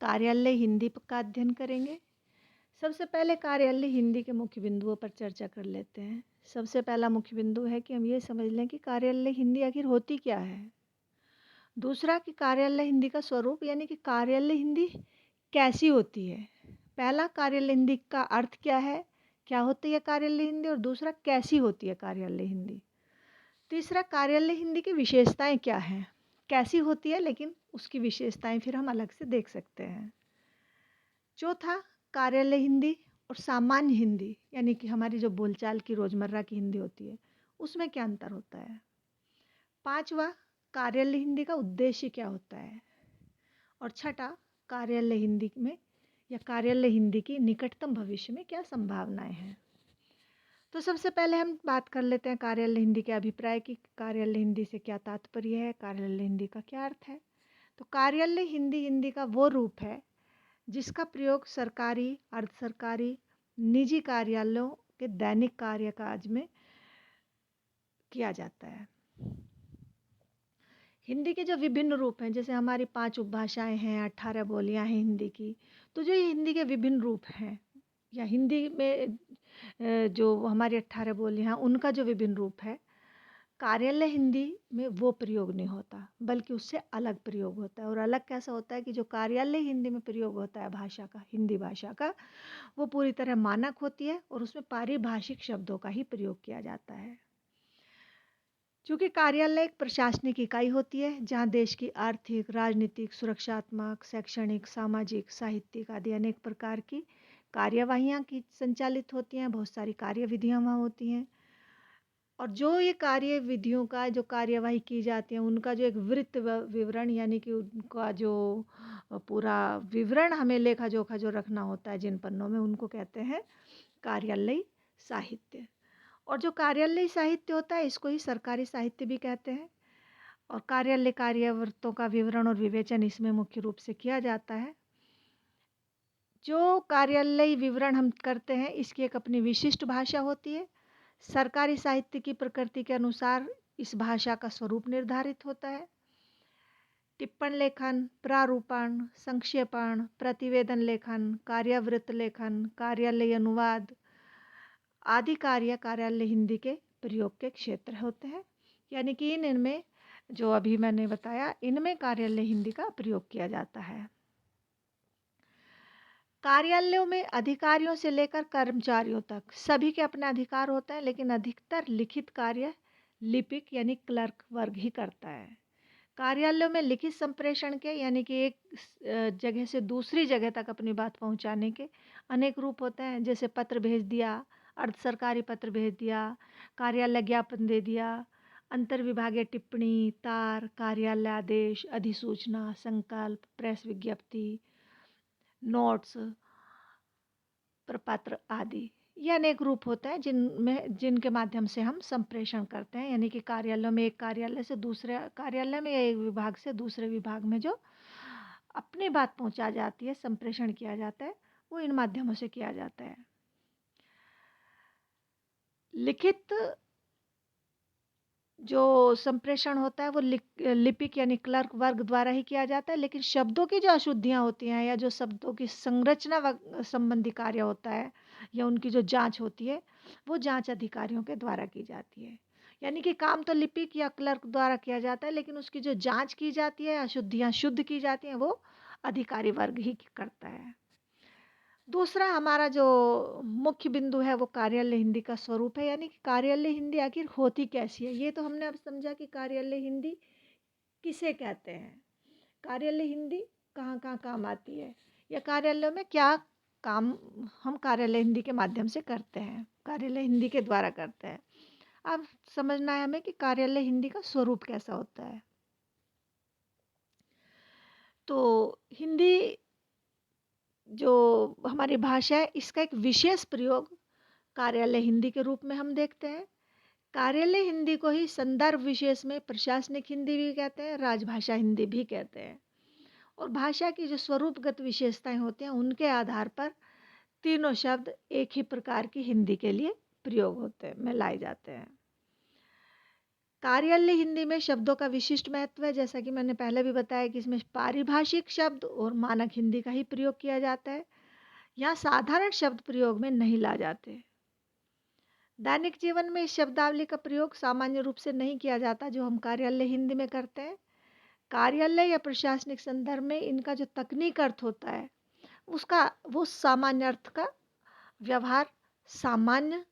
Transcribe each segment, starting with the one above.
कार्यालय हिंदी का अध्ययन करेंगे। सबसे पहले कार्यालय हिंदी के मुख्य बिंदुओं पर चर्चा कर लेते हैं। सबसे पहला मुख्य बिंदु है कि हम ये समझ लें कि कार्यालय हिंदी आखिर होती क्या है। दूसरा कि कार्यालय हिंदी का स्वरूप यानी कि कार्यालय हिंदी कैसी होती है। पहला, कार्यालय हिंदी का अर्थ क्या है, क्या होती है कार्यालय हिंदी, और दूसरा कैसी होती है कार्यालय हिंदी। तीसरा, कार्यालय हिंदी की विशेषताएं क्या हैं, कैसी होती है लेकिन उसकी विशेषताएं फिर हम अलग से देख सकते हैं। चौथा, कार्यालय हिंदी और सामान्य हिंदी यानी कि हमारी जो बोलचाल की रोज़मर्रा की हिंदी होती है उसमें क्या अंतर होता है। पांचवा, कार्यालय हिंदी का उद्देश्य क्या होता है। और छठा, कार्यालय हिंदी में या कार्यालय हिंदी की निकटतम भविष्य में क्या संभावनाएं हैं। तो सबसे पहले हम बात कर लेते हैं कार्यालय हिंदी के अभिप्राय की। कार्यालय हिंदी से क्या तात्पर्य है, कार्यालय हिंदी का क्या अर्थ है। तो कार्यालय हिंदी हिंदी का वो रूप है जिसका प्रयोग सरकारी, अर्ध सरकारी, निजी कार्यालयों के दैनिक कार्यकाज में किया जाता है। हिंदी के जो विभिन्न रूप हैं, जैसे हमारी 5 उपभाषाएं हैं, 18 बोलियां हैं हिंदी की, तो जो ये हिंदी के विभिन्न रूप हैं या हिंदी में जो हमारी 18 बोलियां हैं उनका जो विभिन्न रूप है, कार्यालय हिंदी में वो प्रयोग नहीं होता बल्कि उससे अलग प्रयोग होता है। और अलग कैसा होता है कि जो कार्यालय हिंदी में प्रयोग होता है भाषा का, हिंदी भाषा का, वो पूरी तरह मानक होती है और उसमें पारिभाषिक शब्दों का ही प्रयोग किया जाता है। चूँकि कार्यालय एक प्रशासनिक इकाई होती है जहाँ देश की आर्थिक, राजनीतिक, सुरक्षात्मक, शैक्षणिक, सामाजिक, साहित्यिक आदि अनेक प्रकार की कार्यवाहियाँ की संचालित होती हैं, बहुत सारी कार्यविधियाँ वहाँ होती हैं। और जो ये कार्य विधियों का जो कार्यवाही की जाती है उनका जो एक वृत्त विवरण यानी कि उनका जो पूरा विवरण हमें लेखा जोखा जो रखना होता है जिन पन्नों में, उनको कहते हैं कार्यालय साहित्य। और जो कार्यालय साहित्य होता है इसको ही सरकारी साहित्य भी कहते हैं। और कार्यालय कार्यवृत्तों का विवरण और विवेचन इसमें मुख्य रूप से किया जाता है। जो कार्यालय विवरण हम करते हैं इसकी एक अपनी विशिष्ट भाषा होती है। सरकारी साहित्य की प्रकृति के अनुसार इस भाषा का स्वरूप निर्धारित होता है। टिप्पण लेखन, प्रारूपण, संक्षेपण, प्रतिवेदन लेखन, कार्यवृत्त लेखन, कार्यालय अनुवाद आदि कार्य कार्यालय हिंदी के प्रयोग के क्षेत्र होते हैं। यानी कि इनमें जो अभी मैंने बताया इनमें कार्यालय हिंदी का प्रयोग किया जाता है। कार्यालयों में अधिकारियों से लेकर कर्मचारियों तक सभी के अपने अधिकार होते हैं, लेकिन अधिकतर लिखित कार्य लिपिक यानी क्लर्क वर्ग ही करता है। कार्यालयों में लिखित संप्रेषण के यानी कि एक जगह से दूसरी जगह तक अपनी बात पहुंचाने के अनेक रूप होते हैं। जैसे पत्र भेज दिया, अर्ध सरकारी पत्र भेज दिया, कार्यालय ज्ञापन दे दिया, अंतर विभागीय टिप्पणी, तार, कार्यालय आदेश, अधिसूचना, संकल्प, प्रेस विज्ञप्ति, नोट्स, प्रपत्र आदि। ये अनेक रूप होता है जिनके माध्यम से हम संप्रेषण करते हैं। यानी कि कार्यालय में एक कार्यालय से दूसरे कार्यालय में या एक विभाग से दूसरे विभाग में जो अपनी बात पहुंचा जाती है, संप्रेषण किया जाता है, वो इन माध्यमों से किया जाता है। लिखित जो संप्रेषण होता है वो लिपिक यानी क्लर्क वर्ग द्वारा ही किया जाता है, लेकिन शब्दों की जो अशुद्धियां होती हैं या जो शब्दों की संरचना संबंधी कार्य होता है या उनकी जो जांच होती है वो जांच अधिकारियों के द्वारा की जाती है। यानी कि काम तो लिपिक या क्लर्क द्वारा किया जाता है, लेकिन उसकी जो जांच की जाती है, अशुद्धियां शुद्ध की जाती हैं, वो अधिकारी वर्ग ही करता है। दूसरा हमारा जो मुख्य बिंदु है वो कार्यालय हिंदी का स्वरूप है। यानी कि कार्यालय हिंदी आखिर होती कैसी है। ये तो हमने अब समझा कि कार्यालय हिंदी किसे कहते हैं, कार्यालय हिंदी कहाँ कहाँ काम आती है, या कार्यालय में क्या काम हम कार्यालय हिंदी के माध्यम से करते हैं, कार्यालय हिंदी के द्वारा करते हैं। अब समझना है हमें कि कार्यालय हिंदी का स्वरूप कैसा होता है। तो हिंदी जो हमारी भाषा है इसका एक विशेष प्रयोग कार्यालय हिंदी के रूप में हम देखते हैं। कार्यालय हिंदी को ही संदर्भ विशेष में प्रशासनिक हिंदी भी कहते हैं, राजभाषा हिंदी भी कहते हैं। और भाषा की जो स्वरूपगत विशेषताएं होती हैं उनके आधार पर तीनों शब्द एक ही प्रकार की हिंदी के लिए प्रयोग होते हैं में लाए जाते हैं। कार्यालय हिंदी में शब्दों का विशिष्ट महत्व है, जैसा कि मैंने पहले भी बताया कि इसमें पारिभाषिक शब्द और मानक हिंदी का ही प्रयोग किया जाता है। यहाँ साधारण शब्द प्रयोग में नहीं ला जाते। दैनिक जीवन में इस शब्दावली का प्रयोग सामान्य रूप से नहीं किया जाता जो हम कार्यालय हिंदी में करते हैं। कार्यालय या प्रशासनिक संदर्भ में इनका जो तकनीक अर्थ होता है उसका वो सामान्य अर्थ का व्यवहार सामान्य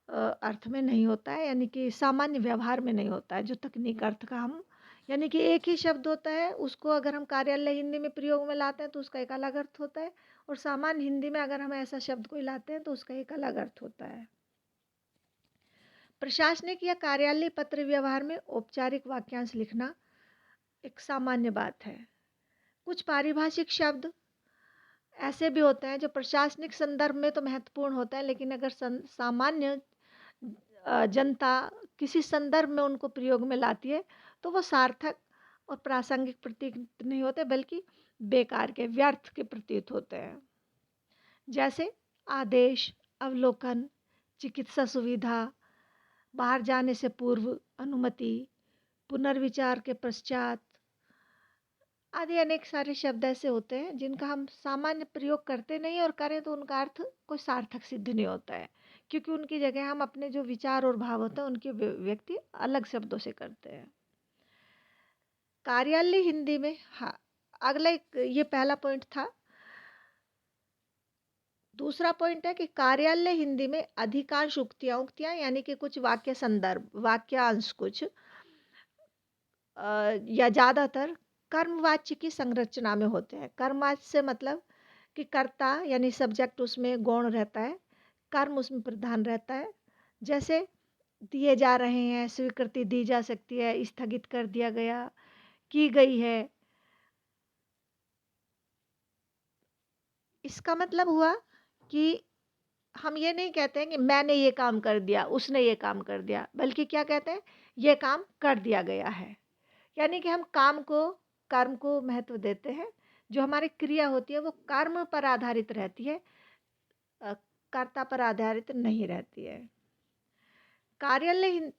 अर्थ में नहीं होता है, यानी कि सामान्य व्यवहार में नहीं होता है। जो तकनीक अर्थ का हम यानी कि एक ही शब्द होता है, उसको अगर हम कार्यालय हिंदी में प्रयोग में लाते हैं तो उसका एक अलग अर्थ होता है, और सामान्य हिंदी में अगर हम ऐसा शब्द कोई लाते हैं तो उसका एक अलग अर्थ होता है। प्रशासनिक या कार्यालय पत्र व्यवहार में औपचारिक वाक्यांश लिखना एक सामान्य बात है। कुछ पारिभाषिक शब्द ऐसे भी होते हैं जो प्रशासनिक संदर्भ में तो महत्वपूर्ण होता है, लेकिन अगर सामान्य जनता किसी संदर्भ में उनको प्रयोग में लाती है तो वो सार्थक और प्रासंगिक प्रतीत नहीं होते, बल्कि बेकार के व्यर्थ के प्रतीत होते हैं। जैसे आदेश, अवलोकन, चिकित्सा सुविधा, बाहर जाने से पूर्व अनुमति, पुनर्विचार के पश्चात आदि अनेक सारे शब्द ऐसे होते हैं जिनका हम सामान्य प्रयोग करते नहीं, और करें तो उनका अर्थ कोई सार्थक सिद्ध नहीं होता है, क्योंकि उनकी जगह हम अपने जो विचार और भाव होते हैं उनके व्यक्ति अलग शब्दों से करते हैं। कार्यालय हिंदी में हाँ, अगला ये पहला पॉइंट था। दूसरा पॉइंट है कि कार्यालय हिंदी में अधिकांश उक्तियां यानी कि कुछ वाक्य संदर्भ वाक्यांश कुछ या ज़्यादातर कर्मवाच्य की संरचना में होते हैं। कर्मवाच्य से मतलब कि कर्ता यानी सब्जेक्ट उसमें गौण रहता है, कर्म उसमें प्रधान रहता है। जैसे दिए जा रहे हैं, स्वीकृति दी जा सकती है, स्थगित कर दिया गया, की गई है। इसका मतलब हुआ कि हम ये नहीं कहते हैं कि मैंने ये काम कर दिया, उसने ये काम कर दिया, बल्कि क्या कहते हैं, ये काम कर दिया गया है। यानी कि हम कर्म को महत्व देते हैं। जो हमारी क्रिया होती है वो कर्म पर आधारित रहती है, कर्ता पर आधारित नहीं रहती है।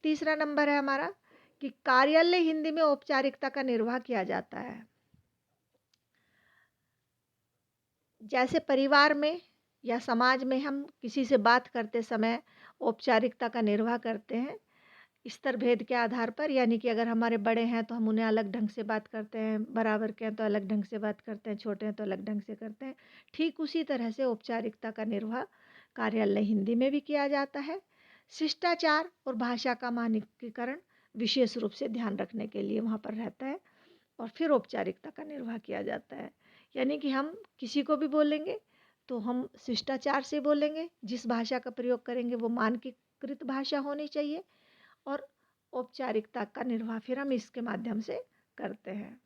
तीसरा नंबर है हमारा कि कार्यालय हिंदी में औपचारिकता का निर्वाह किया जाता है। जैसे परिवार में या समाज में हम किसी से बात करते समय औपचारिकता का निर्वाह करते हैं स्तर भेद के आधार पर, यानी कि अगर हमारे बड़े हैं तो हम उन्हें अलग ढंग से बात करते हैं, बराबर के हैं तो अलग ढंग से बात करते हैं, छोटे हैं तो अलग ढंग से करते हैं। ठीक उसी तरह से औपचारिकता का निर्वाह कार्यालय हिंदी में भी किया जाता है। शिष्टाचार और भाषा का मानकीकरण विशेष रूप से ध्यान रखने के लिए वहाँ पर रहता है, और फिर औपचारिकता का निर्वाह किया जाता है। यानी कि हम किसी को भी बोलेंगे तो हम शिष्टाचार से बोलेंगे, जिस भाषा का प्रयोग करेंगे वो मानकीकृत भाषा होनी चाहिए, और औपचारिकता का निर्वाह फिर हम इसके माध्यम से करते हैं।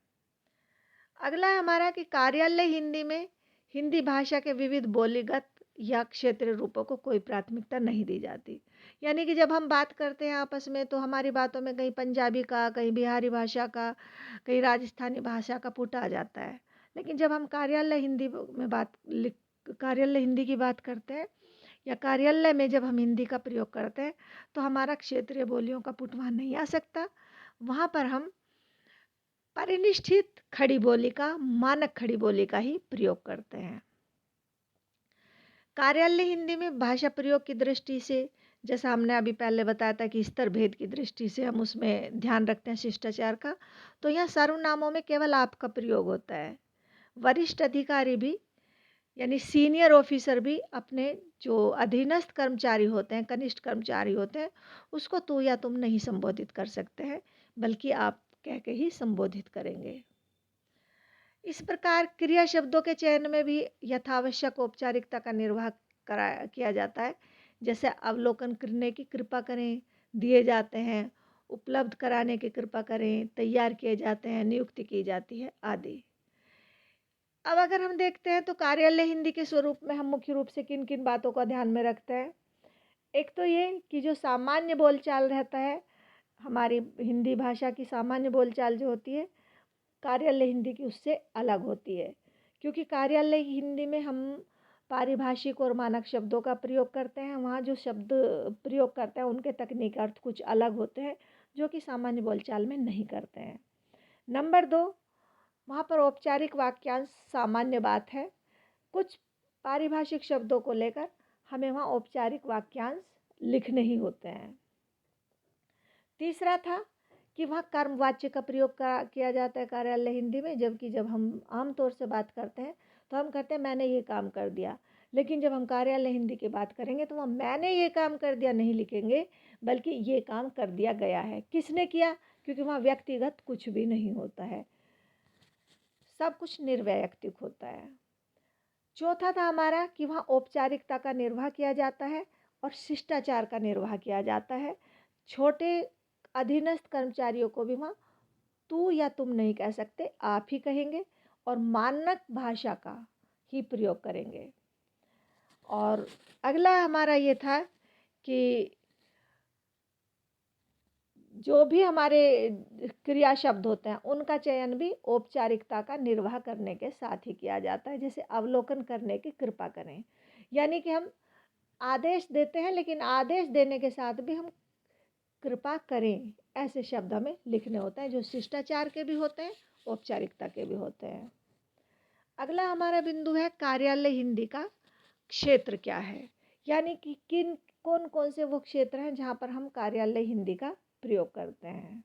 अगला है हमारा कि कार्यालय हिंदी में हिंदी भाषा के विविध बोलीगत या क्षेत्रीय रूपों को कोई प्राथमिकता नहीं दी जाती। यानी कि जब हम बात करते हैं आपस में तो हमारी बातों में कहीं पंजाबी का, कहीं बिहारी भाषा का, कहीं राजस्थानी भाषा का पुट आ जाता है। लेकिन जब हम कार्यालय हिंदी की बात करते हैं या कार्यालय में जब हम हिंदी का प्रयोग करते हैं तो हमारा क्षेत्रीय बोलियों का पुट वहाँ नहीं आ सकता। वहाँ पर हम परिनिष्ठित खड़ी बोली का, मानक खड़ी बोली का ही प्रयोग करते हैं। कार्यालय हिंदी में भाषा प्रयोग की दृष्टि से, जैसा हमने अभी पहले बताया था कि स्तर भेद की दृष्टि से हम उसमें ध्यान रखते हैं शिष्टाचार का, तो यहाँ सर्वनामों में केवल आप का प्रयोग होता है। वरिष्ठ अधिकारी भी यानी सीनियर ऑफिसर भी अपने जो अधीनस्थ कर्मचारी होते हैं, कनिष्ठ कर्मचारी होते हैं, उसको तू या तुम नहीं संबोधित कर सकते हैं, बल्कि आप कह के ही संबोधित करेंगे। इस प्रकार क्रिया शब्दों के चयन में भी यथावश्यक औपचारिकता का निर्वाह किया जाता है। जैसे अवलोकन करने की कृपा करें, दिए जाते हैं, उपलब्ध कराने की कृपा करें, तैयार किए जाते हैं, नियुक्ति की जाती है आदि। अब अगर हम देखते हैं तो कार्यालय हिंदी के स्वरूप में हम मुख्य रूप से किन किन बातों का ध्यान में रखते हैं। एक तो ये कि जो सामान्य बोलचाल रहता है, हमारी हिंदी भाषा की सामान्य बोलचाल जो होती है कार्यालय हिंदी की उससे अलग होती है, क्योंकि कार्यालय हिंदी में हम पारिभाषिक और मानक शब्दों का प्रयोग करते हैं। वहाँ जो शब्द प्रयोग करते हैं उनके तकनीकी अर्थ कुछ अलग होते हैं, जो कि सामान्य बोलचाल में नहीं करते हैं। नंबर 2, वहाँ पर औपचारिक वाक्यांश सामान्य बात है। कुछ पारिभाषिक शब्दों को लेकर हमें वहाँ औपचारिक वाक्यांश लिखने ही होते हैं। तीसरा था कि वहाँ कर्मवाच्य का प्रयोग किया जाता है कार्यालय हिंदी में, जबकि जब हम आम तौर से बात करते हैं तो हम कहते हैं मैंने ये काम कर दिया, लेकिन जब हम कार्यालय हिंदी की बात करेंगे तो वहाँ मैंने ये काम कर दिया नहीं लिखेंगे, बल्कि ये काम कर दिया गया है। किसने किया? क्योंकि वहाँ व्यक्तिगत कुछ भी नहीं होता है, सब कुछ निर्वैयक्तिक होता है। चौथा था हमारा कि वहाँ औपचारिकता का निर्वाह किया जाता है और शिष्टाचार का निर्वाह किया जाता है। छोटे अधीनस्थ कर्मचारियों को भी वहाँ तू या तुम नहीं कह सकते, आप ही कहेंगे और मानक भाषा का ही प्रयोग करेंगे। और अगला हमारा ये था कि जो भी हमारे क्रिया शब्द होते हैं उनका चयन भी औपचारिकता का निर्वाह करने के साथ ही किया जाता है। जैसे अवलोकन करने की कृपा करें, यानी कि हम आदेश देते हैं लेकिन आदेश देने के साथ भी हम कृपा करें, ऐसे शब्द हमें लिखने होते हैं जो शिष्टाचार के भी होते हैं, औपचारिकता के भी होते हैं। अगला हमारा बिंदु है कार्यालय हिंदी का क्षेत्र क्या है, यानी कि कौन कौन से वो क्षेत्र हैं जहाँ पर हम कार्यालय हिंदी का प्रयोग करते हैं।